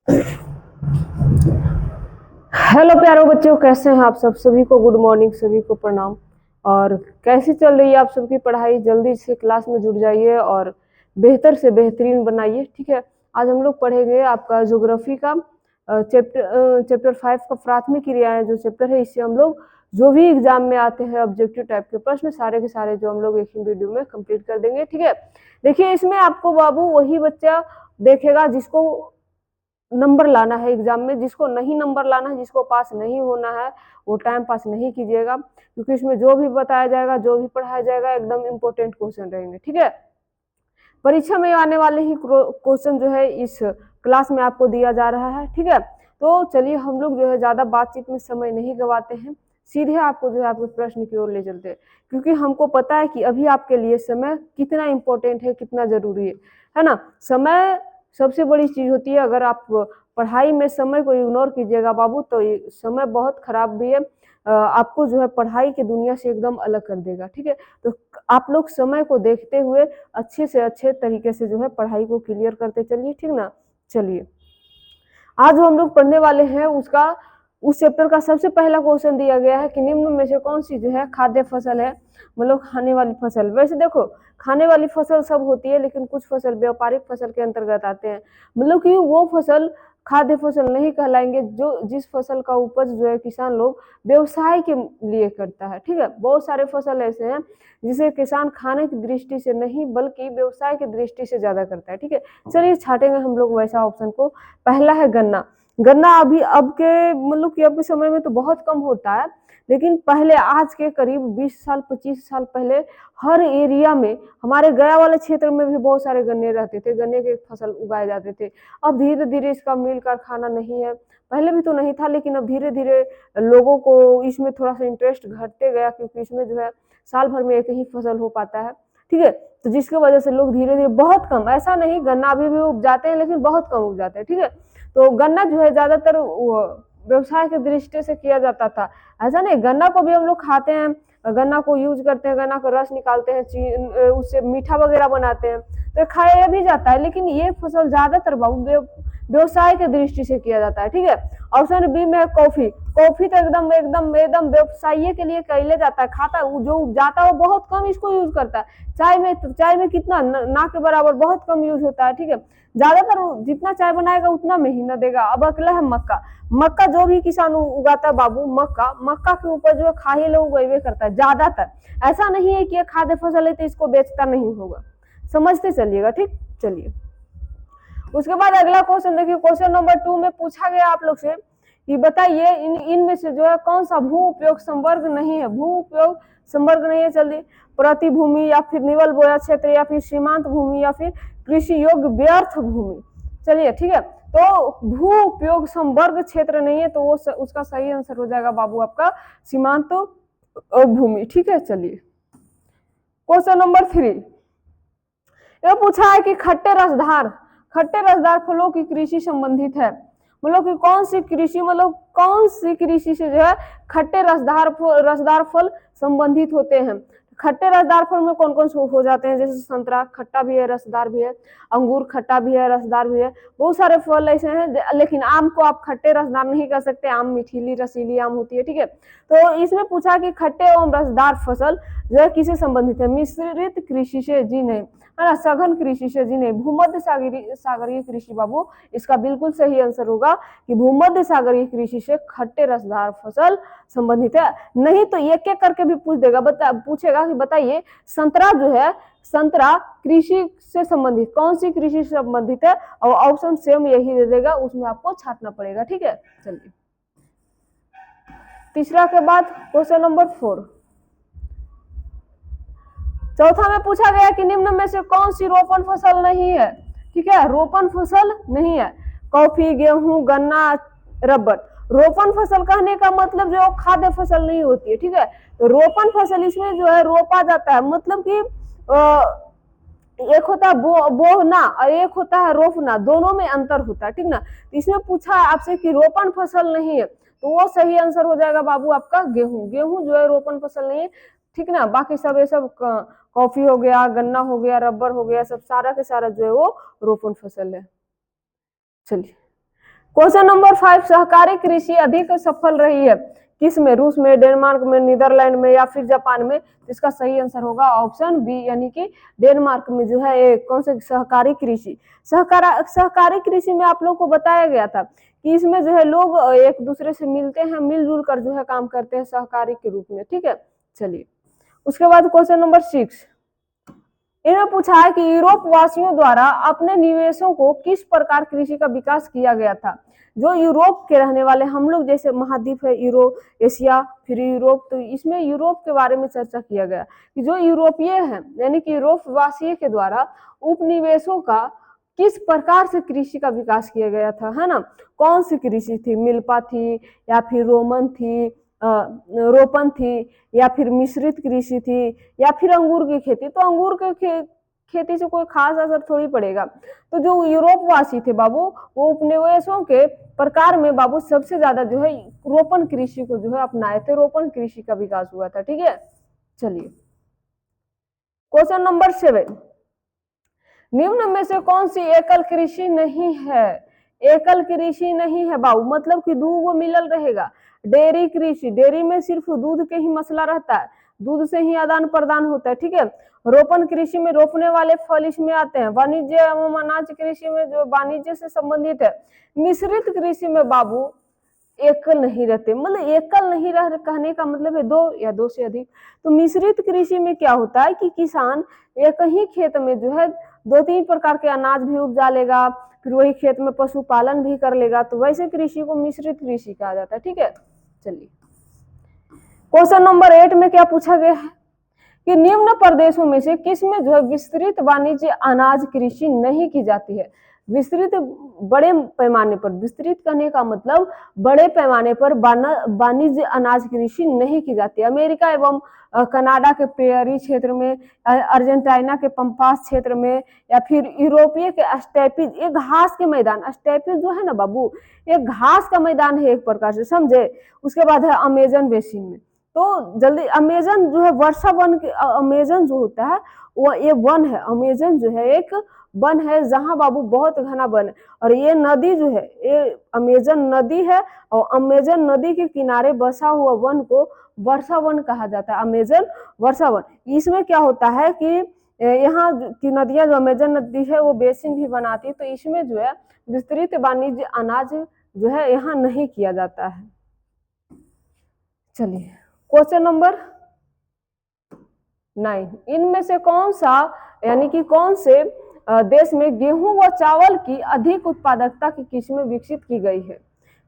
Hello प्यारो बच्चों, कैसे हैं आप सब? सभी को गुड मॉर्निंग, सभी को प्रणाम। और कैसी चल रही है आप सबकी पढ़ाई? जल्दी से क्लास में जुड़ जाइए और बेहतर से बेहतरीन बनाइए, ठीक है। आज हम लोग पढ़ेंगे आपका ज्योग्राफी का चैप्टर 5 का प्राथमिक क्रियाएं जो चैप्टर है। इससे हम लोग जो भी एग्जाम में आते हैं ऑब्जेक्टिव टाइप के प्रश्न सारे के सारे जो हम लोग एक ही वीडियो में कंप्लीट कर देंगे, ठीक है। देखिए, इसमें आपको बाबू वही बच्चा देखेगा जिसको नंबर लाना है एग्जाम में। जिसको नहीं नंबर लाना है, जिसको पास नहीं होना है, वो टाइम पास नहीं कीजिएगा, क्योंकि इसमें जो भी बताया जाएगा, जो भी पढ़ाया जाएगा, एकदम इम्पोर्टेंट क्वेश्चन रहेंगे, ठीक है। परीक्षा में आने वाले ही क्वेश्चन जो है इस क्लास में आपको दिया जा रहा है, ठीक है। तो चलिए, हम लोग जो है ज्यादा बातचीत में समय नहीं गवाते हैं, सीधे आपको जो है आपके प्रश्न की ओर ले चलते हैं, क्योंकि हमको पता है कि अभी आपके लिए समय कितना इम्पोर्टेंट है, कितना जरूरी है ना। समय सबसे बड़ी चीज होती है। अगर आप पढ़ाई में समय को इग्नोर कीजिएगा बाबू, तो ये समय बहुत खराब भी है, आपको जो है पढ़ाई की दुनिया से एकदम अलग कर देगा, ठीक है। तो आप लोग समय को देखते हुए अच्छे से अच्छे तरीके से जो है पढ़ाई को क्लियर करते चलिए, ठीक ना। चलिए, आज जो हम लोग पढ़ने वाले हैं उस चैप्टर का सबसे पहला क्वेश्चन दिया गया है कि निम्न में से कौन सी जो है खाद्य फसल है, मतलब खाने वाली फसल। वैसे देखो, खाने वाली फसल सब होती है, लेकिन कुछ फसल व्यापारिक फसल के अंतर्गत आते हैं। मतलब कि वो फसल खाद्य फसल नहीं कहलाएंगे जो जिस फसल का उपज जो है किसान लोग व्यवसाय के लिए करता है, ठीक है। बहुत सारे फसल ऐसे हैं जिसे किसान खाने की दृष्टि से नहीं बल्कि व्यवसाय की दृष्टि से ज्यादा करता है, ठीक है। चलिए, छाटेंगे हम लोग वैसा ऑप्शन को। पहला है गन्ना। गन्ना अभी अब के मतलब कि अब के समय में तो बहुत कम होता है, लेकिन पहले आज के करीब 20 साल 25 साल पहले हर एरिया में, हमारे गया वाले क्षेत्र में भी बहुत सारे गन्ने रहते थे, गन्ने के फसल उगाए जाते थे। अब धीरे धीरे इसका मिल कारखाना नहीं है, पहले भी तो नहीं था, लेकिन अब धीरे धीरे लोगों को इसमें थोड़ा सा इंटरेस्ट घटते गया, क्योंकि इसमें जो है साल भर में एक ही फसल हो पाता है, ठीक है। तो जिसकी वजह से लोग धीरे धीरे, बहुत कम, ऐसा नहीं, गन्ना अभी भी उपजाते हैं लेकिन बहुत कम उपजाते हैं, ठीक है। तो गन्ना जो है ज्यादातर व्यवसाय की दृष्टि से किया जाता था। ऐसा नहीं, गन्ना को भी हम लोग खाते हैं, गन्ना को यूज करते हैं, गन्ना का रस निकालते हैं, उससे मीठा वगैरह बनाते हैं, तो खाया भी जाता है। लेकिन ये फसल ज्यादातर व्यवसाय की दृष्टि से किया जाता है, ठीक है। ऑप्शन बी में है कॉफी। कॉफी तो एकदम एकदम एकदम व्यवसाय के लिए कहले जाता है, खाता जो उपजाता है वो बहुत कम इसको यूज करता है। चाय में कितना ना के बराबर बहुत कम यूज होता है, ठीक है। ज्यादातर जितना चाय बनाएगा उतना मेहनत देगा। अब अगला है मक्का। मक्का जो भी किसान उगाता है बाबू, मक्का मक्का के ऊपर जो है खाही लोग उगावे करता है ज्यादातर। ऐसा नहीं है कि ये खाद्य फसल है तो इसको बेचता नहीं होगा, समझते चलिएगा, ठीक। चलिए, उसके बाद अगला क्वेश्चन देखिए, क्वेश्चन नंबर 2 में पूछा गया आप लोग से कि बताइए इनमें से जो है कौन सा भू उपयोग संवर्ग नहीं है। भू उपयोग संवर्ग नहीं है, चलिए, प्रतिभूमि या फिर निवल बोया क्षेत्र या फिर सीमांत भूमि या फिर कृषि योग्य व्यर्थ भूमि। चलिए, ठीक है। तो भू उपयोग संवर्ग क्षेत्र नहीं है, तो वो उसका सही आंसर हो जाएगा बाबू आपका सीमांत भूमि, ठीक है। चलिए, क्वेश्चन नंबर 3 यह पूछा है कि खट्टे रसदार फलों की कृषि संबंधित है। मतलब कि कौन सी कृषि, मतलब कौन सी कृषि से जो है खट्टे रसदार फल संबंधित होते हैं। खट्टे रसदार फल में कौन कौन से हो जाते हैं, जैसे संतरा खट्टा भी है, रसदार भी है, अंगूर खट्टा भी है, रसदार भी है, बहुत सारे फल ऐसे हैं। लेकिन आम को आप खट्टे रसदार नहीं कर सकते, आम मीठीली रसीली आम होती है, ठीक है। तो इसमें पूछा कि खट्टे एवं रसदार फसल जो है किसे संबंधित है। मिश्रित कृषि से, जी नहीं, है ना। सघन कृषि से, जी नहीं। भूमध्य सागरीय कृषि बाबू इसका बिल्कुल सही आंसर होगा कि भूमध्य सागरीय कृषि से खट्टे रसदार फसल संबंधित है। नहीं तो एक एक करके भी पूछ देगा, पूछेगा कि बताइए संतरा जो है, संतरा कृषि से संबंधित कौन सी कृषि से संबंधित है, और ऑप्शन सेम यही दे देगा, उसमें आपको छाटना पड़ेगा, ठीक है। चलिए, तीसरा के बाद क्वेश्चन नंबर 4 चौथा में पूछा गया कि निम्न में से कौन सी रोपण फसल नहीं है, ठीक है। रोपण फसल नहीं है, कॉफी, गेहूं, गन्ना, रबर। रोपण फसल कहने का मतलब जो खाद्य फसल नहीं होती है, ठीक है। तो रोपण फसल इसमें जो है रोपा जाता है, मतलब कि एक होता है बोहना और एक होता है रोपना, दोनों में अंतर होता है, ठीक ना। तो इसमें पूछा है आपसे कि रोपण फसल नहीं है, तो वो सही आंसर हो जाएगा बाबू आपका गेहूं। गेहूं जो है रोपण फसल नहीं है, ठीक ना। बाकी सब ये सब कॉफी हो गया, गन्ना हो गया, रबर हो गया, सब सारा के सारा जो है वो रोपण फसल है। चलिए, क्वेश्चन नंबर 5, सहकारी कृषि अधिक सफल रही है किस में? रूस में, डेनमार्क में, नीदरलैंड में या फिर जापान में? इसका सही आंसर होगा ऑप्शन बी, यानी कि डेनमार्क में जो है कौन से सहकारी कृषि। सहकारी कृषि में आप लोग को बताया गया था कि इसमें जो है लोग एक दूसरे से मिलते हैं, मिलजुल कर जो है काम करते हैं सहकारी के रूप में, ठीक है। चलिए उसके बाद क्वेश्चन नंबर 6, इन्हें पूछा है कि यूरोप वासियों द्वारा अपने निवेशों को किस प्रकार कृषि का विकास किया गया था। जो यूरोप के रहने वाले हम लोग, जैसे महाद्वीप है यूरोप, एशिया, फिर यूरोप, तो इसमें यूरोप के बारे में चर्चा किया गया कि जो यूरोपीय हैं यानी कि यूरोप वासियों के द्वारा उपनिवेशों का किस प्रकार से कृषि का विकास किया गया था, है ना। कौन सी कृषि थी? मिल्पा थी या फिर रोमन थी, रोपन थी या फिर मिश्रित कृषि थी या फिर अंगूर की खेती? तो अंगूर के खेती से कोई खास असर थोड़ी पड़ेगा। तो जो यूरोप वासी थे बाबू, वो उपनिवेशों के प्रकार में बाबू सबसे ज्यादा जो है रोपन कृषि को जो है अपनाए थे, रोपन कृषि का विकास हुआ था, ठीक है। चलिए क्वेश्चन नंबर 7, निम्न में से कौन सी एकल कृषि नहीं है? एकल कृषि नहीं है बाबू, मतलब कि दूध मिलल रहेगा। डेयरी कृषि, डेयरी में सिर्फ दूध के ही मसला रहता है, दूध से ही आदान प्रदान होता है, ठीक है। रोपण कृषि में रोपने वाले फल इसमें आते हैं। वाणिज्य एवं अनाज कृषि में जो वाणिज्य से संबंधित है। मिश्रित कृषि में बाबू एकल नहीं रहते, मतलब एकल नहीं रह कहने का मतलब है दो या दो से अधिक। तो मिश्रित कृषि में क्या होता है कि किसान एक ही खेत में जो है 2-3 प्रकार के अनाज भी उपजा लेगा, फिर वही खेत में पशुपालन भी कर लेगा, तो वैसे कृषि को मिश्रित कृषि कहा जाता है, ठीक है। चलिए क्वेश्चन नंबर 8 में क्या पूछा गया है कि निम्न प्रदेशों में से किस में जो है विस्तृत वाणिज्य अनाज कृषि नहीं की जाती है? विस्तृत बड़े पैमाने पर, विस्तृत करने का मतलब बड़े पैमाने पर वाणिज्य अनाज कृषि नहीं की जाती। अमेरिका एवं कनाडा के प्रेयरी क्षेत्र में, अर्जेंटीना के पंपास क्षेत्र में या फिर यूरोपीय के स्टेपीज, ये घास के मैदान, स्टेपीज जो है ना बाबू, ये घास का मैदान है एक प्रकार से, समझे। उसके बाद है अमेजन बेसिन में। तो जल्दी, अमेजन जो है वर्षा वन, अमेजन जो होता है वो ये वन है, अमेजन जो है एक वन है जहां बाबू बहुत घना वन है। और ये नदी जो है ये अमेजन नदी है, और अमेजन नदी के किनारे बसा हुआ वन को वर्षा वन कहा जाता है, अमेजन वर्षा वन। इसमें क्या होता है कि यहाँ की नदियां, जो अमेजन नदी है वो बेसिन भी बनाती है, तो इसमें जो है विस्तृत वाणिज्य अनाज जो है यहाँ नहीं किया जाता है। चलिए क्वेश्चन नंबर 9, इनमें से कौन सा, यानी कि कौन से देश में गेहूं व चावल की अधिक उत्पादकता की किस्में विकसित की गई है?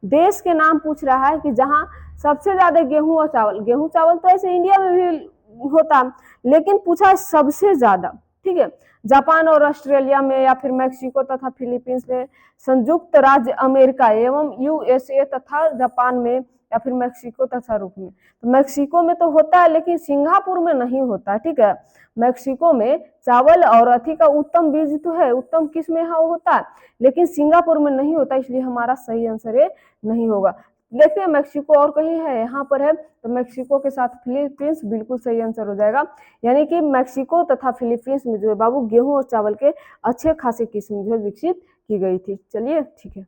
देश के नाम पूछ रहा है कि जहां सबसे ज्यादा गेहूं और चावल, गेहूं चावल तो ऐसे इंडिया में भी होता, लेकिन पूछा है सबसे ज्यादा, ठीक है। जापान और ऑस्ट्रेलिया में या फिर मैक्सिको तथा फिलीपींस में, संयुक्त राज्य अमेरिका एवं यूएसए तथा जापान में या फिर मैक्सिको तथा रूस में। तो मैक्सिको में तो होता है लेकिन सिंगापुर में नहीं होता, ठीक है। मैक्सिको में चावल और अथी का उत्तम बीज तो है, उत्तम किस्म है वो होता है, लेकिन सिंगापुर में नहीं होता, इसलिए हमारा सही आंसर ये नहीं होगा। देखते हैं मैक्सिको और कहीं है, यहाँ पर है, तो मैक्सिको के साथ फिलीपींस बिल्कुल सही आंसर हो जाएगा। यानी कि मैक्सिको तथा फिलीपींस में जो है बाबू गेहूं और चावल के अच्छे खासे किस्म जो है विकसित की गई थी। चलिए ठीक है।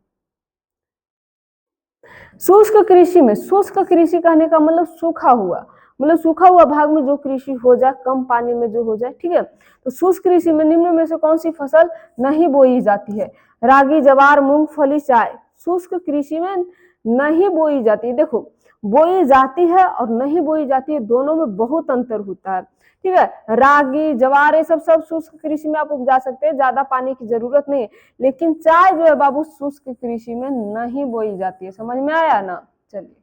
शुष्क कृषि में, शुष्क कृषि कहने का मतलब सूखा हुआ, मतलब सूखा हुआ भाग में जो कृषि हो जाए, कम पानी में जो हो जाए, ठीक है। तो शुष्क कृषि में निम्न में से कौन सी फसल नहीं बोई जाती है? रागी, जवार, मूंगफली, चाय। शुष्क कृषि में नहीं बोई जाती है। देखो, बोई जाती है और नहीं बोई जाती है, दोनों में बहुत अंतर होता है, ठीक है। रागी, जवार, ये सब शुष्क कृषि में आप उपजा सकते हैं, ज्यादा पानी की जरूरत नहीं है। लेकिन चाय जो है बाबू शुष्क कृषि में नहीं बोई जाती है, समझ में आया ना। चलिए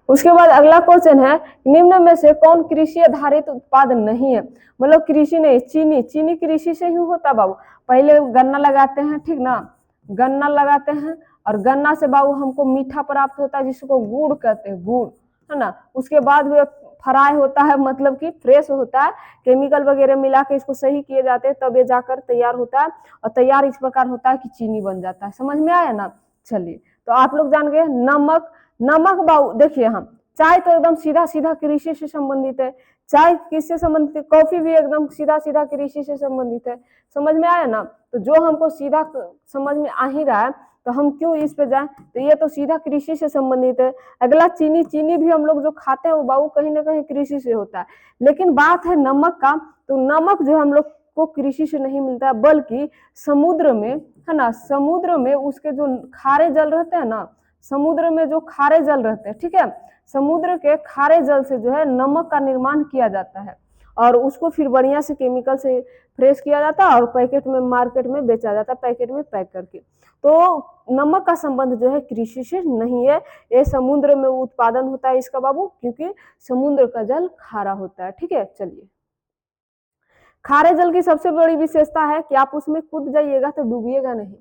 उसके बाद अगला क्वेश्चन है, निम्न में से कौन कृषि आधारित उत्पाद नहीं है? मतलब कृषि नहीं, चीनी, चीनी कृषि से ही होता बाबू। पहले गन्ना लगाते हैं, ठीक ना, गन्ना लगाते हैं और गन्ना से बाबू हमको मीठा प्राप्त होता है जिसको गुड़ कहते हैं, गुड़, है ना। उसके बाद वे फ्राई होता है, मतलब कि फ्रेश होता है, केमिकल वगैरह मिला के इसको सही किए जाते हैं, तब ये जाकर तैयार होता है, और तैयार इस प्रकार होता है कि चीनी बन जाता है। समझ में आया ना। चलिए तो आप लोग जान गए नमक। नमक बाबू देखिए, हम चाय तो एकदम सीधा सीधा कृषि से संबंधित है, चाय किससे संबंधित है? कॉफी भी एकदम सीधा सीधा कृषि से संबंधित है। समझ में आया ना? तो जो हमको सीधा समझ में आ ही रहा है तो हम क्यों इस पे जाएं? तो ये तो सीधा कृषि से संबंधित है। अगला चीनी, चीनी भी हम लोग जो खाते हैं वो बाबू कहीं ना कहीं कृषि से होता है। लेकिन बात है नमक का, तो नमक जो हम लोग को कृषि से नहीं मिलता है, बल्कि समुद्र में, है ना, समुद्र में उसके जो खारे जल रहते हैं ना, समुद्र में जो खारे जल रहते हैं, ठीक है, समुद्र के खारे जल से जो है नमक का निर्माण किया जाता है और उसको फिर बढ़िया से केमिकल से फ्रेश किया जाता है और पैकेट में मार्केट में बेचा जाता है, पैकेट में पैक करके। तो नमक का संबंध जो है कृषि से नहीं है, ये समुद्र में उत्पादन होता है इसका बाबू, क्योंकि समुद्र का जल खारा होता है। ठीक है, चलिए, खारे जल की सबसे बड़ी विशेषता है कि आप उसमें कूद जाइएगा तो डूबिएगा नहीं।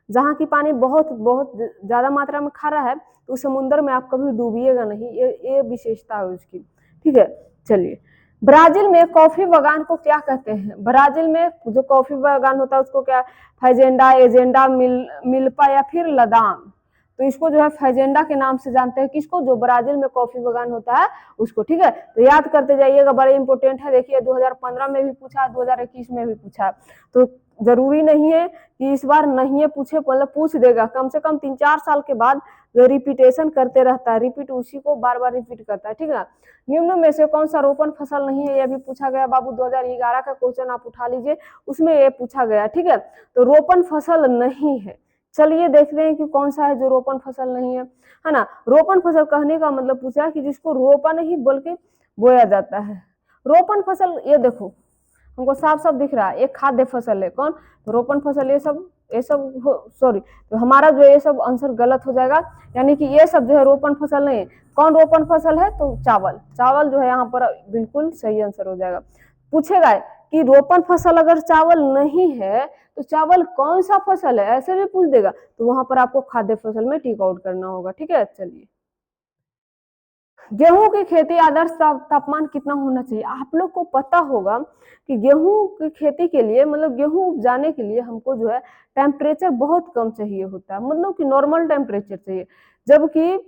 जहाँ की पानी बहुत बहुत ज्यादा मात्रा में खारा है तो समुद्र में आप कभी डूबिएगा नहीं, ये विशेषता है उसकी। ठीक है, चलिए, ब्राजील में कॉफी बागान को क्या कहते हैं? ब्राजील में जो कॉफी बागान होता है उसको क्या, फाजेंडा, एजेंडा, मिल्पा या फिर लदान। तो इसको जो है फैजेंडा के नाम से जानते हैं, किसको? जो ब्राजील में कॉफी बागान होता है उसको। ठीक है, तो याद करते जाइएगा, बड़े इंपॉर्टेंट है। देखिए 2015 में भी पूछा, 2021 में भी पूछा, तो जरूरी नहीं है कि इस बार नहीं है पूछे, मतलब पूछ देगा। कम से कम 3-4 साल के बाद जो रिपीटेशन करते रहता है, रिपीट उसी को बार बार रिपीट करता है। ठीक है, निम्न में से कौन सा रोपण फसल नहीं है? यह भी पूछा गया बाबू, 2011 का क्वेश्चन आप उठा लीजिए, उसमें ये पूछा गया। ठीक है, तो रोपण फसल नहीं है। चलिए देखते हैं कि कौन सा है जो रोपण फसल नहीं है ना। रोपण फसल कहने का मतलब पूछा कि जिसको रोपा नहीं बल्कि बोया जाता है। रोपण फसल, ये देखो हमको साफ साफ दिख रहा है, एक खाद्य फसल है। कौन? तो रोपण फसल, ये सब सॉरी, तो हमारा जो ये सब आंसर गलत हो जाएगा, यानी कि ये सब जो है रोपण फसल नहीं है। कौन रोपण फसल है? तो चावल, चावल जो है यहाँ पर बिल्कुल सही आंसर हो जाएगा। पूछेगा कि रोपण फसल अगर चावल नहीं है तो चावल कौन सा फसल है, ऐसे भी पूछ देगा, तो वहां पर आपको खाद्य फसल में टिक आउट करना होगा। ठीक है, चलिए, गेहूं की खेती आदर्श तापमान कितना होना चाहिए? आप लोग को पता होगा कि गेहूं की खेती के लिए, मतलब गेहूं उपजाने के लिए हमको जो है टेम्परेचर बहुत कम चाहिए होता है, मतलब कि नॉर्मल टेम्परेचर चाहिए। जबकि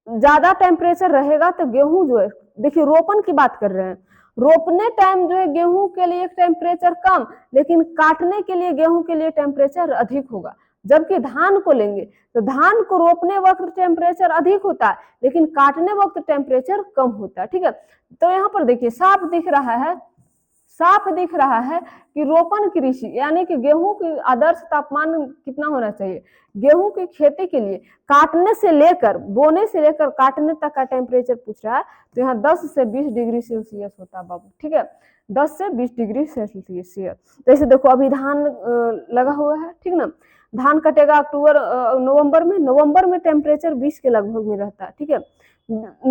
ज्यादा टेम्परेचर रहेगा तो गेहूं जो है, देखिए रोपण की बात कर रहे हैं, रोपने टाइम जो है गेहूं के लिए टेम्परेचर कम, लेकिन काटने के लिए गेहूं के लिए टेम्परेचर अधिक होगा। जबकि धान को लेंगे तो धान को रोपने वक्त टेम्परेचर अधिक होता है, लेकिन काटने वक्त टेम्परेचर कम होता है। ठीक है, तो यहाँ पर देखिए साफ दिख रहा है, साफ दिख रहा है कि रोपण कृषि यानी कि गेहूं की आदर्श तापमान कितना होना चाहिए? गेहूं की खेती के लिए काटने से लेकर, बोने से लेकर काटने तक का टेम्परेचर पूछ रहा है, तो यहाँ 10 से 20 डिग्री सेल्सियस होता है बाबू। ठीक है, 10 से 20 डिग्री सेल्सियस। जैसे देखो अभी धान लगा हुआ है, ठीक ना, धान कटेगा अक्टूबर नवंबर में, नवंबर में टेम्परेचर 20 के लगभग में रहता है। ठीक है,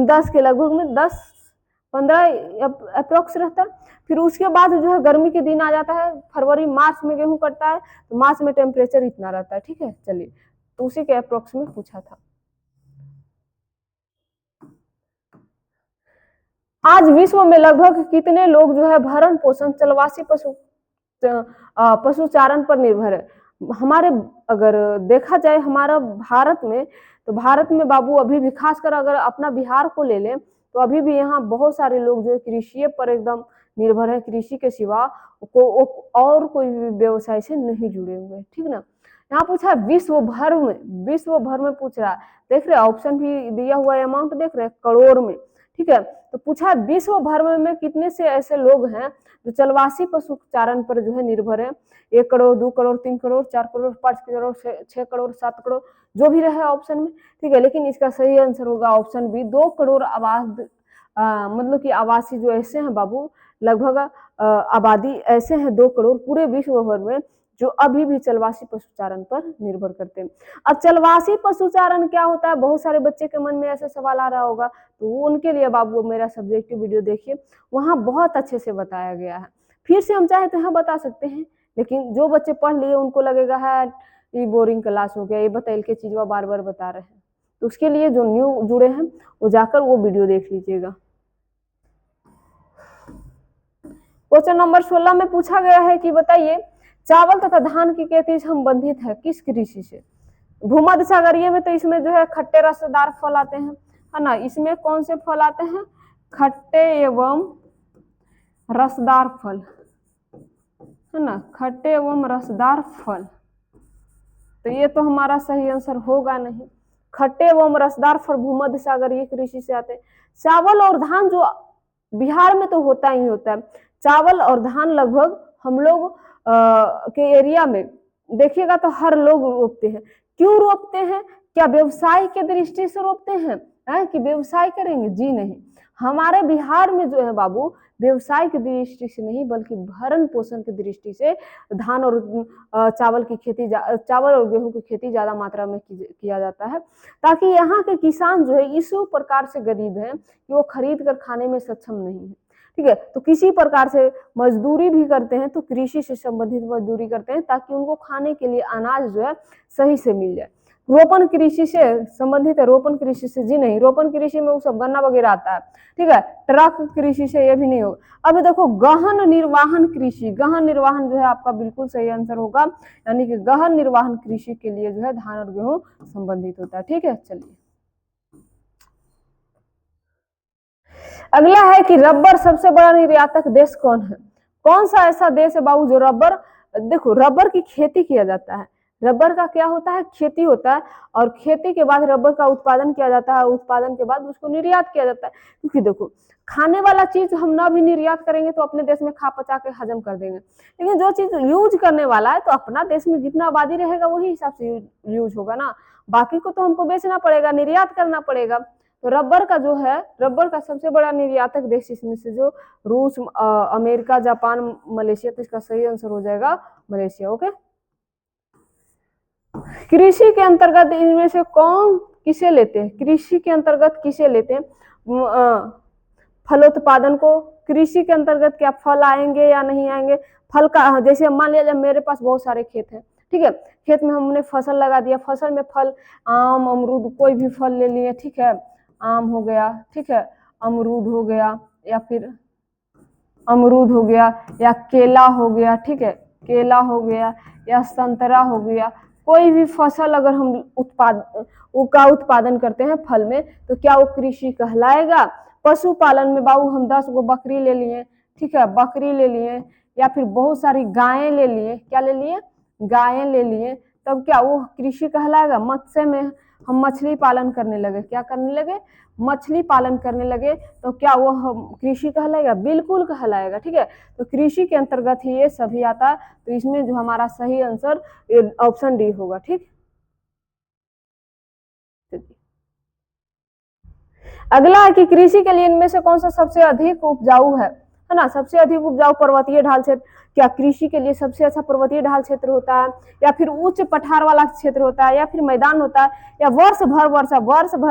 10 के लगभग में, 10-15 अप्रोक्स रहता है। फिर उसके बाद जो है गर्मी के दिन आ जाता है, फरवरी मार्च में गेहूं कटता है, तो मार्च में टेम्परेचर इतना रहता है। ठीक है, चलिए, तो उसी के अप्रोक्स में पूछा था। आज विश्व में लगभग कितने लोग जो है भरण पोषण चलवासी पशुचारण पर निर्भर है? हमारे अगर देखा जाए हमारा भारत में, तो भारत में बाबू अभी भी, खासकर अगर अपना बिहार को ले लें तो अभी भी यहाँ बहुत सारे लोग जो है कृषि पर एकदम निर्भर है, कृषि के सिवा को और कोई व्यवसाय से नहीं जुड़े हुए। ठीक ना, यहाँ पूछा विश्व भर में, विश्व भर में पूछ रहा है, देख रहे ऑप्शन भी दिया हुआ है, अमाउंट देख रहे करोड़ में। ठीक है, तो पूछा विश्व भर में कितने से ऐसे लोग हैं जो चलवासी पशुचारण पर जो है निर्भर है? 1 करोड़, 2 करोड़, 3 करोड़, 4 करोड़, 5 करोड़, 6 करोड़, 7 करोड़, जो भी रहे ऑप्शन में। ठीक है, लेकिन इसका सही आंसर होगा ऑप्शन बी, 2 करोड़ मतलब कि आवासी जो ऐसे हैं बाबू, लगभग आबादी ऐसे हैं 2 करोड़ पूरे विश्व भर में जो अभी भी चलवासी पशुचारण पर निर्भर करते हैं। अब चलवासी पशुचारण क्या होता है? बहुत सारे बच्चे के मन में ऐसा सवाल आ रहा होगा, तो उनके लिए बाबू मेरा सब्जेक्टिव वीडियो देखिए, वहां बहुत अच्छे से बताया गया है। फिर से हम चाहे तो यहाँ बता सकते हैं, लेकिन जो बच्चे पढ़ लिए उनको लगेगा है ये बोरिंग क्लास हो गया, ये बतैल के चीज बार बार बता रहे हैं, तो उसके लिए जो न्यू जुड़े हैं वो जाकर वो वीडियो देख लीजिएगा। क्वेश्चन नंबर 16 में पूछा गया है कि बताइए चावल तथा धान की खेती संबंधित है किस कृषि से? भूमध्य सागरीय में तो इसमें जो है खट्टे रसदार फल आते हैं, है ना। इसमें कौन से फल आते हैं? खट्टे एवं रसदार फल, है ना, खट्टे एवं रसदार फल। तो ये तो हमारा सही आंसर होगा नहीं। खट्टे एवं रसदार फल भूमध्य सागर ये कृषि से आते हैं। चावल और धान जो बिहार में तो होता ही होता है, चावल और धान लगभग हम लोग के एरिया में देखिएगा तो हर लोग रोपते हैं। क्यों रोपते हैं? क्या व्यवसाय के दृष्टि से रोपते हैं कि व्यवसाय करेंगे? जी नहीं, हमारे बिहार में जो है बाबू व्यवसाय की दृष्टि से नहीं बल्कि भरण पोषण की दृष्टि से धान और चावल की खेती, चावल और गेहूं की खेती ज्यादा मात्रा में किया जाता है, ताकि यहाँ के किसान जो है इस प्रकार से गरीब हैं कि वो खरीद कर खाने में सक्षम नहीं है। ठीक है, तो किसी प्रकार से मजदूरी भी करते हैं तो कृषि से संबंधित मजदूरी करते हैं ताकि उनको खाने के लिए अनाज जो है सही से मिल जाए। रोपण कृषि से संबंधित है, रोपण कृषि से जी नहीं, रोपण कृषि में वो सब गन्ना वगैरह आता है। ठीक है, ट्रक कृषि से ये भी नहीं होगा। अब देखो गहन निर्वाहन कृषि, गहन निर्वाहन जो है आपका बिल्कुल सही आंसर होगा, यानी कि गहन निर्वाहन कृषि के लिए जो है धान और गेहूं संबंधित होता है। ठीक है, चलिए अगला है कि रबर सबसे बड़ा निर्यातक देश कौन है? कौन सा ऐसा देश है बाबू जो रबर, देखो रबर की खेती किया जाता है, रबर का क्या होता है? खेती होता है, और खेती के बाद रबर का उत्पादन किया जाता है, उत्पादन के बाद उसको निर्यात किया जाता है। क्योंकि देखो खाने वाला चीज हम ना भी निर्यात करेंगे तो अपने देश में खा पचा के हजम कर देंगे, लेकिन जो चीज यूज करने वाला है तो अपना देश में जितना आबादी रहेगा वही हिसाब से यूज होगा ना, बाकी को तो हमको बेचना पड़ेगा, निर्यात करना पड़ेगा। तो रबर का जो है, रबर का सबसे बड़ा निर्यातक देश इसमें से जो रूस, अमेरिका, जापान, मलेशिया, तो इसका सही आंसर हो जाएगा मलेशिया। ओके, कृषि के अंतर्गत इनमें से कौन किसे लेते हैं? कृषि के अंतर्गत किसे लेते हैं? फलोत्पादन को। कृषि के अंतर्गत क्या फल आएंगे या नहीं आएंगे? फल का, जैसे मान लिया जब मेरे पास बहुत सारे खेत हैं, ठीक है, खेत में हमने फसल लगा दिया, फसल में फल, आम, अमरूद, कोई भी फल ले लिए, ठीक है, आम हो गया, ठीक है, अमरूद हो गया, या फिर अमरूद हो गया, या केला हो गया, ठीक है, केला हो गया, या संतरा हो गया, कोई भी फसल अगर हम उत्पादन करते हैं फल में तो क्या वो कृषि कहलाएगा? पशुपालन में बाबू हम 10 गो बकरी ले लिए, ठीक है, बकरी ले लिए, या फिर बहुत सारी गायें ले लिए, क्या ले लिए? गायें ले लिए, तब क्या वो कृषि कहलाएगा? मत्स्य में हम मछली पालन करने लगे, क्या करने लगे? मछली पालन करने लगे, तो क्या वो कृषि कहलाएगा? बिल्कुल कहलाएगा। ठीक है, तो कृषि के अंतर्गत ही ये सभी आता है, तो इसमें जो हमारा सही आंसर ऑप्शन डी होगा। ठीक, अगला है कि कृषि के लिए इनमें से कौन सा सबसे अधिक उपजाऊ है ना? सबसे अधिक उपजाऊ पर्वतीय ढाल क्षेत्र। क्या कृषि के लिए सबसे अच्छा पर्वतीय ढाल क्षेत्र होता है, या फिर उच्च पठार वाला क्षेत्र होता है, या फिर मैदान होता है, या वर्ष भर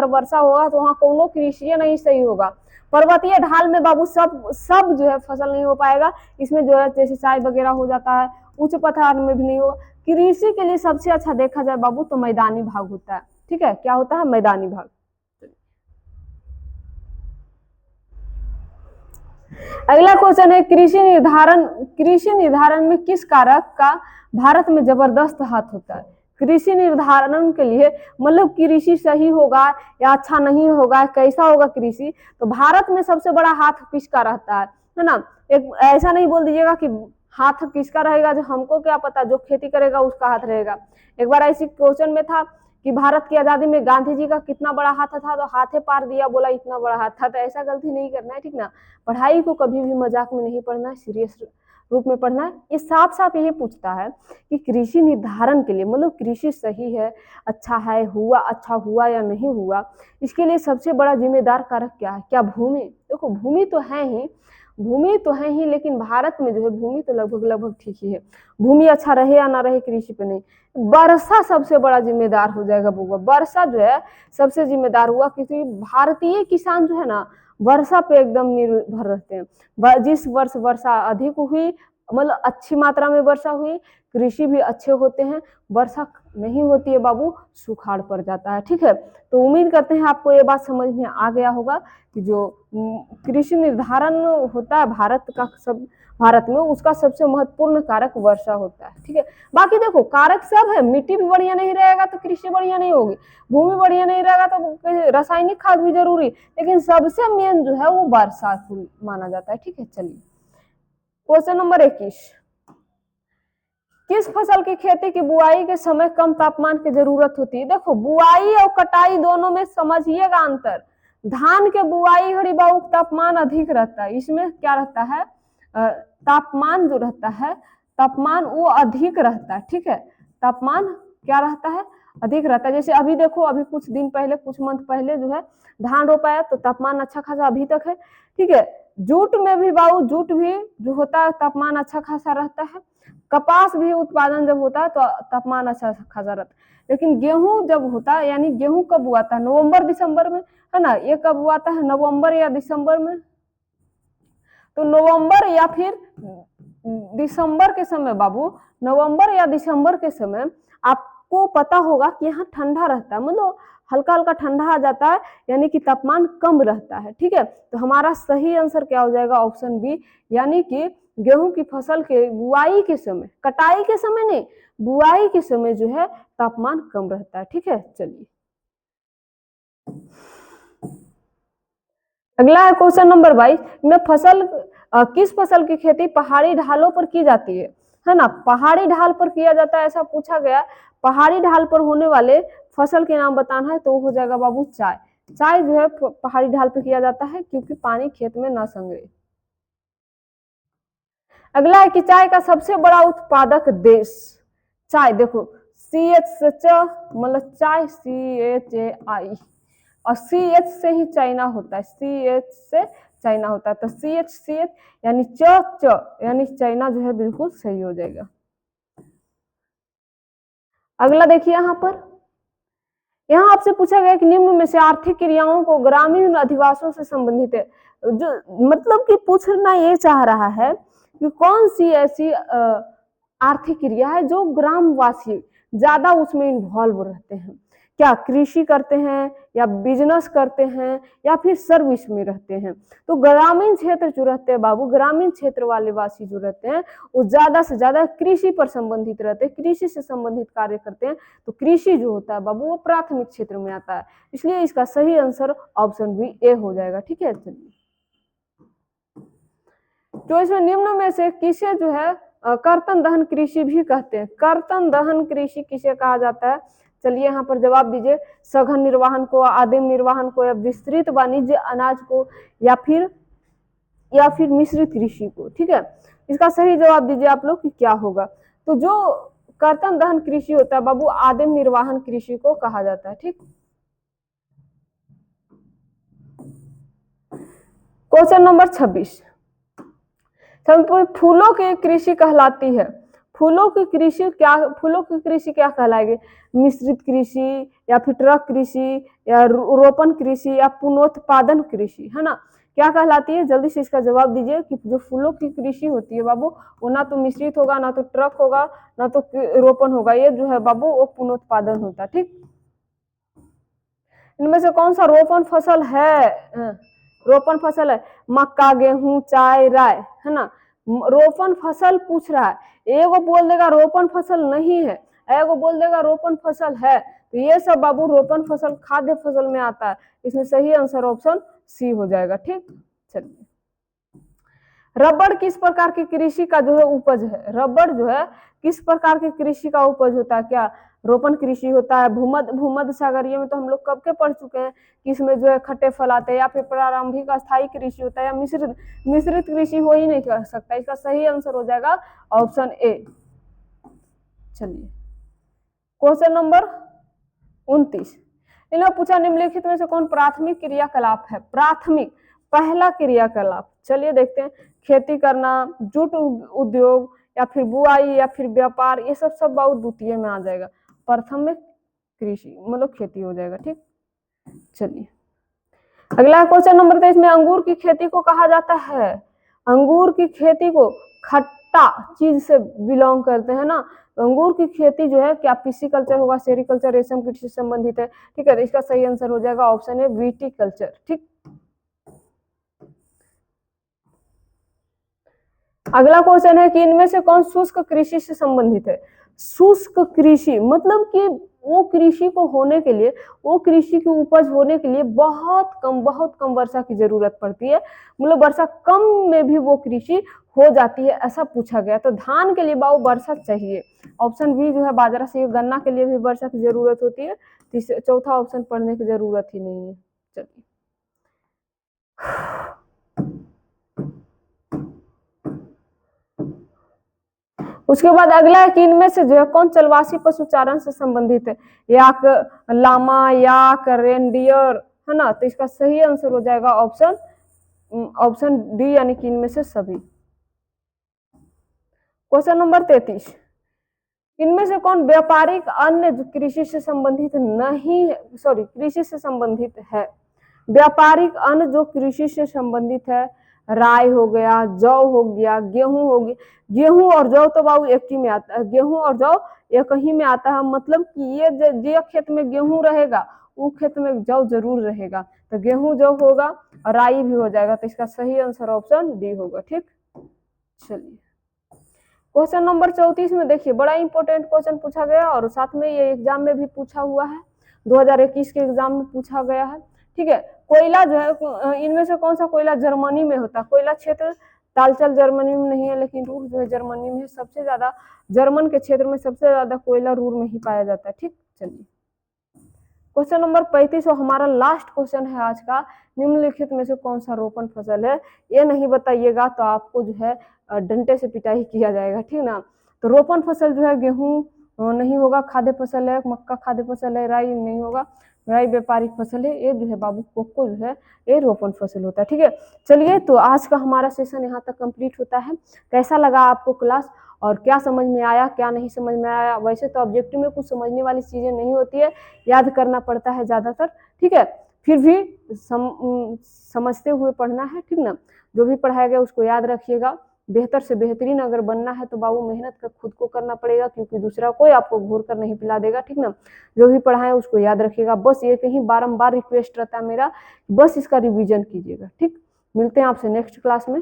वर्षा होगा तो वहाँ कोनो कृषि नहीं सही होगा। पर्वतीय ढाल में बाबू सब जो है फसल नहीं हो पाएगा, इसमें जो है जैसे चाय वगैरह हो जाता है, उच्च पठार में भी नहीं होगा। कृषि के लिए सबसे अच्छा देखा जाए बाबू तो मैदानी भाग होता है। ठीक है, क्या होता है? मैदानी भाग। अगला क्वेश्चन है कृषि निर्धारण में किस कारक का भारत में जबरदस्त हाथ होता है? कृषि निर्धारण के लिए मतलब कृषि सही होगा या अच्छा नहीं होगा, कैसा होगा कृषि, तो भारत में सबसे बड़ा हाथ किसका रहता है ना? एक ऐसा नहीं बोल दीजिएगा कि हाथ किसका रहेगा, जो हमको क्या पता, जो खेती करेगा उसका हाथ रहेगा। एक बार ऐसी क्वेश्चन में था कि भारत की आजादी में गांधी जी का कितना बड़ा हाथ था, तो हाथे पार दिया, बोला इतना बड़ा हाथ था। तो ऐसा गलती नहीं करना है, ठीक ना? पढ़ाई को कभी भी मजाक में नहीं पढ़ना है, सीरियस रूप में पढ़ना है। ये साफ साफ यही पूछता है कि कृषि निर्धारण के लिए मतलब कृषि सही है, अच्छा है, अच्छा हुआ या नहीं हुआ, इसके लिए सबसे बड़ा जिम्मेदार कारक क्या है? क्या भूमि? देखो भूमि तो है ही, लेकिन भारत में जो है भूमि तो लगभग ठीक ही है। भूमि अच्छा रहे या ना रहे कृषि पे नहीं, वर्षा सबसे बड़ा जिम्मेदार हो जाएगा बुआ। वर्षा जो है सबसे जिम्मेदार हुआ, क्योंकि भारतीय किसान जो है ना वर्षा पे एकदम निर्भर रहते हैं। जिस वर्ष वर्षा अधिक हुई, मतलब अच्छी मात्रा में वर्षा हुई, कृषि भी अच्छे होते हैं। वर्षा नहीं होती है बाबू, सुखाड़ पड़ जाता है। ठीक है, तो उम्मीद करते हैं आपको ये बात समझ में आ गया होगा कि जो कृषि निर्धारण होता है भारत का, सब भारत में, उसका सबसे महत्वपूर्ण कारक वर्षा होता है। ठीक है, बाकी देखो कारक सब है, मिट्टी भी बढ़िया नहीं रहेगा तो कृषि बढ़िया नहीं होगी, भूमि बढ़िया नहीं रहेगा तो रासायनिक खाद भी जरूरी, लेकिन सबसे मेन जो है वो वर्षा माना जाता है। ठीक है, चलिए क्वेश्चन नंबर 21, किस फसल की खेती की बुआई के समय कम तापमान की जरूरत होती है? देखो बुआई और कटाई दोनों में समझिएगा अंतर। धान के बुआई घड़ी बाबू तापमान अधिक रहता है, इसमें क्या रहता है, तापमान जो रहता है, तापमान वो अधिक रहता है। ठीक है, तापमान क्या रहता है, अधिक रहता है। जैसे अभी देखो, अभी कुछ दिन पहले, कुछ मंथ पहले जो है धान रोपाया तो तापमान अच्छा खासा अभी तक है। ठीक है, जूट में भी बाबू, जूट भी जो होता है तापमान अच्छा खासा रहता है, कपास भी उत्पादन जब होता है तो तापमान अच्छा खासा रहता है। लेकिन गेहूं जब होता है, यानी गेहूं कब हुआ था, नवंबर दिसंबर में, है ना, ये कब हुआ था, नवंबर या दिसंबर में, तो नवंबर या फिर दिसंबर के समय बाबू, नवंबर या दिसंबर के समय आपको पता होगा कि यहाँ ठंडा रहता है, मतलब हल्का हल्का ठंडा आ जाता है, यानी कि तापमान कम रहता है। ठीक है, तो हमारा सही आंसर क्या हो जाएगा, ऑप्शन बी, यानी कि गेहूं की फसल के बुआई के समय, कटाई के समय नहीं, बुआई के समय जो है तापमान कम रहता है। ठीक है, चलिए अगला है क्वेश्चन नंबर 22 में किस फसल की खेती पहाड़ी ढालों पर की जाती है ना, पहाड़ी ढाल पर किया जाता है ऐसा पूछा गया। पहाड़ी ढाल पर होने वाले फसल के नाम बताना है, तो हो जाएगा बाबू चाय। चाय जो है पहाड़ी ढाल पर किया जाता है क्योंकि पानी खेत में ना संग्रहे। अगला है कि चाय का सबसे बड़ा उत्पादक देश, चाय देखो CH मतलब चाय CHAI, और CH से ही चाइना होता है, CH से चाइना होता है, तो CH यानी यानी चाइना जो है बिल्कुल सही हो जाएगा। अगला देखिए यहाँ पर, यहाँ आपसे पूछा गया कि निम्न में से आर्थिक क्रियाओं को ग्रामीण अधिवासों से संबंधित है, जो मतलब कि पूछना ये चाह रहा है कि कौन सी ऐसी आर्थिक क्रिया है जो ग्रामवासी ज्यादा उसमें इन्वॉल्व रहते हैं, क्या कृषि करते हैं या बिजनेस करते हैं या फिर सर्विस में रहते हैं। तो ग्रामीण क्षेत्र जो रहते हैं बाबू, ग्रामीण क्षेत्र वाले वासी जो रहते हैं वो ज्यादा से ज्यादा कृषि पर संबंधित रहते हैं, कृषि से संबंधित कार्य करते हैं। तो कृषि जो होता है बाबू वो प्राथमिक क्षेत्र में आता है, इसलिए इसका सही आंसर ऑप्शन बी ए हो जाएगा। ठीक है, चलिए तो इसमें निम्न में से किसे जो है कर्तन दहन कृषि भी कहते हैं, कर्तन दहन कृषि किसे कहा जाता है, चलिए यहाँ पर जवाब दीजिए, सघन निर्वाहन को, आदिम निर्वाहन को, या विस्तृत वाणिज्य अनाज को, या फिर मिश्रित कृषि को। ठीक है, इसका सही जवाब दीजिए आप लोग कि क्या होगा। तो जो कर्तन दहन कृषि होता है बाबू, आदिम निर्वाहन कृषि को कहा जाता है। ठीक, क्वेश्चन नंबर 26, फूलों की कृषि कहलाती है, फूलों की कृषि क्या कहलाएगी, मिश्रित कृषि या फिर ट्रक कृषि या रोपण कृषि या पुनोत्पादन कृषि, है ना, क्या कहलाती है, जल्दी से इसका जवाब दीजिए कि जो फूलों की कृषि होती है बाबू वो ना तो मिश्रित होगा, ना तो ट्रक होगा, ना तो रोपण होगा, ये जो है बाबू वो पुनोत्पादन होता है। ठीक, इनमें से कौन सा रोपण फसल है, रोपण फसल है, मक्का, गेहूं, चाय, राय, है ना, रोपण फसल पूछ रहा है, एगो बोल देगा रोपण फसल नहीं है, एगो बोल देगा रोपण फसल है, तो ये सब बाबू रोपण फसल खाद्य फसल में आता है, इसमें सही आंसर ऑप्शन सी हो जाएगा। ठीक, चलिए रबड़ किस प्रकार की कृषि का जो है उपज है, रबड़ जो है किस प्रकार की कृषि का उपज होता है, क्या रोपण कृषि होता है, भूमध्य सागरीय में तो हम लोग कब के पढ़ चुके हैं कि इसमें जो है खट्टे फल आते हैं, या फिर प्रारंभिक अस्थायी कृषि होता है, या मिश्रित कृषि हो ही नहीं कर सकता, इसका सही आंसर हो जाएगा ऑप्शन ए। चलिए क्वेश्चन नंबर 29, इन्होंने पूछा निम्नलिखित में से कौन प्राथमिक क्रियाकलाप है, प्राथमिक पहला क्रियाकलाप, चलिए देखते हैं, खेती करना, जूट उद्योग, या फिर बुआई, या फिर व्यापार, ये सब बहुत द्वितीय में आ जाएगा, प्राथमिक कृषि मतलब खेती हो जाएगा। ठीक, चलिए अगला क्वेश्चन नंबर 23 में अंगूर की खेती को कहा जाता है, अंगूर की खेती को खट्टा चीज से बिलोंग करते हैं ना, तो अंगूर की खेती जो है क्या पिसीकल्चर होगा, सेरिकल्चर, रेशम कृषि से संबंधित है। ठीक है, तो इसका सही आंसर हो जाएगा ऑप्शन है विटीकल्चर। ठीक, अगला क्वेश्चन है कि इनमें से कौन शुष्क कृषि से संबंधित है। शुष्क कृषि मतलब कि वो कृषि को होने के लिए, वो कृषि की उपज होने के लिए बहुत कम वर्षा की जरूरत पड़ती है, मतलब वर्षा कम में भी वो कृषि हो जाती है, ऐसा पूछा गया। तो धान के लिए बाबू वर्षा चाहिए। ऑप्शन बी जो है बाजरा से, गन्ना के लिए भी वर्षा की जरूरत होती है। चौथा ऑप्शन पढ़ने की जरूरत ही नहीं है। चलिए उसके बाद अगला है कि इनमें से जो है कौन चलवासी पशुचारण से संबंधित है। याक, लामा, याक, रेनडियर, है ना। तो इसका सही आंसर हो जाएगा ऑप्शन डी, यानी कि इनमें से सभी। क्वेश्चन नंबर 33, इनमें से कौन व्यापारिक अन्य कृषि से संबंधित नहीं, सॉरी कृषि से संबंधित है। व्यापारिक अन्न जो कृषि से संबंधित है, राई हो गया, जौ हो गया, गेहूं हो गया। गेहूं और जौ तो बाबू एक ही में आता है, गेहूं और जौ एक ही में आता है। मतलब कि ये खेत में गेहूं रहेगा, वो खेत में जौ जरूर रहेगा। तो गेहूं जौ होगा और राई भी हो जाएगा। तो इसका सही आंसर ऑप्शन डी होगा। ठीक, चलिए क्वेश्चन नंबर 34 में देखिए, बड़ा इंपॉर्टेंट क्वेश्चन पूछा गया और साथ में ये एग्जाम में भी पूछा हुआ है, 2021 के एग्जाम में पूछा गया है। ठीक है, कोयला जो है, इनमें से कौन सा कोयला जर्मनी में होता है। कोयला क्षेत्र तालचल जर्मनी में नहीं है, लेकिन रूर जो है जर्मनी में है। सबसे ज्यादा जर्मन के क्षेत्र में सबसे ज्यादा कोयला रूर में ही पाया जाता है। ठीक, चलिए क्वेश्चन नंबर 35 और हमारा लास्ट क्वेश्चन है आज का, निम्नलिखित में से कौन सा रोपण फसल है। ये नहीं बताइएगा तो आपको जो है डंडे से पिटाई किया जाएगा। ठीक ना। तो रोपण फसल जो है गेहूं नहीं होगा, खाद्य फसल है, मक्का खाद्य फसल है, राई नहीं होगा, राई व्यापारिक फसल है। ये जो है बाबू कोको जो है ये रोपण फसल होता है। ठीक है, चलिए तो आज का हमारा सेशन यहाँ तक कंप्लीट होता है। कैसा लगा आपको क्लास और क्या समझ में आया, क्या नहीं समझ में आया। वैसे तो ऑब्जेक्टिव में कुछ समझने वाली चीजें नहीं होती है, याद करना पड़ता है ज्यादातर। ठीक है, फिर भी समझते हुए पढ़ना है। ठीक ना, जो भी पढ़ाया गया उसको याद रखिएगा। बेहतर से बेहतरीन अगर बनना है तो बाबू मेहनत का खुद को करना पड़ेगा, क्योंकि दूसरा कोई आपको घूर कर नहीं पिला देगा। ठीक ना, जो भी पढ़ाए उसको याद रखिएगा। बस ये कहीं बारंबार रिक्वेस्ट रहता है मेरा, बस इसका रिवीजन कीजिएगा। ठीक, मिलते हैं आपसे नेक्स्ट क्लास में।